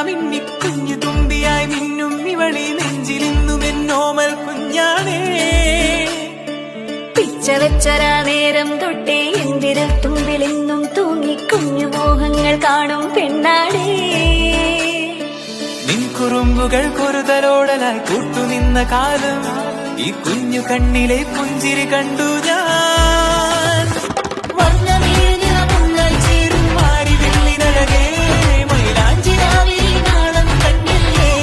മിന്നി കുഞ്ഞു തുമ്പിയായി മിന്നും ഇവളി നെഞ്ചിലിന്നും എന്നോമൽ കുഞ്ഞാണേ. പിച്ച വെച്ചരാ നേരം തൊട്ടേ എന്തിരൽ തുമ്പിലിന്നും തൂങ്ങി കുഞ്ഞു മോഹങ്ങൾ കാണും പെണ്ണാടേ. നിൻ കുറുമ്പുകൾ കുറുതലോടലായി കൂട്ടുനിന്ന കാലം ഈ കുഞ്ഞു കണ്ണിലെ പുഞ്ചിരി കണ്ടു ഞാൻ. ചേരും മാറി വെള്ളിനഴകേ മൈലാഞ്ചിരാവിൽ നാളം കണ്ണില്ലേ.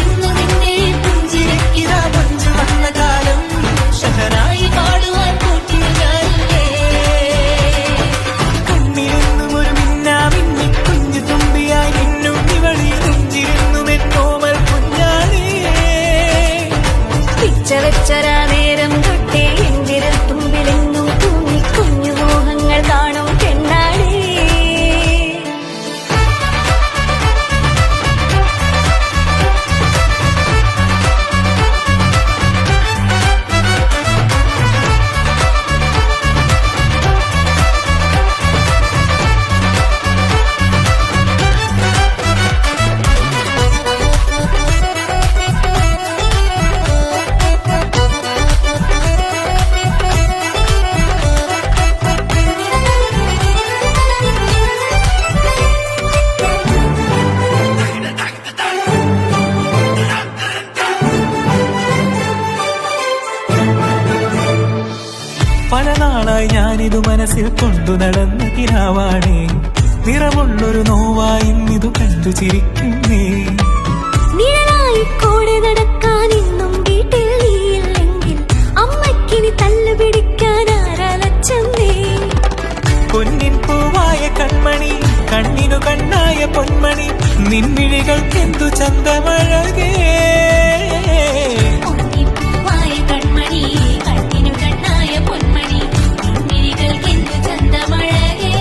ഇന്ന് നിന്നെ പുഞ്ചിരക്കിതാ പഞ്ചു വന്ന കാലം ശഹനായി പാടുവാൻ കൂട്ടിയല്ലേ. കണ്ണിലെന്നും ഒരു മിന്നാ മിന്നി കുഞ്ഞു തുമ്പിയായി മിന്നും ഇവളി നെഞ്ചിരുന്നും എന്നോമൽ കുഞ്ഞാണേ. പിച്ച വെച്ചരാ നേരം തൊട്ടേ എന്തിരൽ തുമ്പിലെന്നും തൂങ്ങി കുഞ്ഞു മോഹങ്ങൾ കാണും പെണ്ണാടേ. പല നാളായി ഞാനിതു മനസ്സിൽ കൊണ്ടു നടന്ന കിനാവാണേ. നിറമുള്ളൊരു നോവായി ഇതു കണ്ടു ചിരിക്കുന്നേ. നിഴലായി കൂടെ നടക്കാൻ ഇന്നും വീട്ടിൽ നീയില്ലെങ്കിൽ അമ്മയ്ക്കിനി തല്ലു പിടിക്കാൻ ആരാലച്ചമ്മേ. പൊന്നിൻ പൂവായ കൺമണി കണ്ണിനു കണ്ണായ പൊന്മണി നിൻമിഴികൾക്കെന്തു ചന്തമഴകേ. കൺമണി കണ്ണിനു കണ്ണായ പൊന്മണി നിൻമിഴികൾക്കെന്തു ചന്തമഴകേ.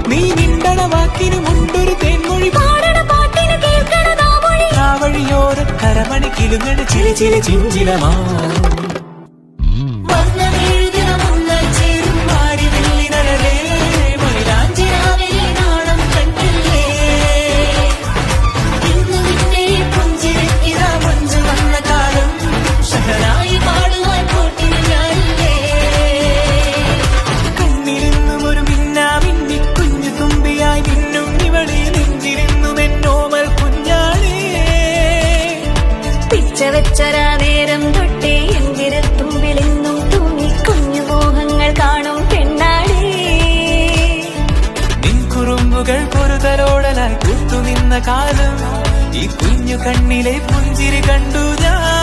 നീ നിണ്ടണ വാക്കിനു മുണ്ടൊരു തേൻമൊഴി പാടണ പാട്ടിനു കേൾക്കണതാ മൊഴി. ആ വഴിയോര കരമണി കിലുങ്ങണ ചില ചില ചിഞ്ചിലമാ. വെച്ചരാ നേരം തൊട്ടേ എന്തിരൽ തുമ്പിലെന്നും തൂങ്ങി കുഞ്ഞു മോഹങ്ങൾ കാണും പെണ്ണാടേ. നിൻ കുറുമ്പുകൾ കുറുതലോടലായി കൂട്ടുനിന്ന കാലം ഈ കുഞ്ഞു കണ്ണിലെ പുഞ്ചിരി കണ്ടു ഞാൻ.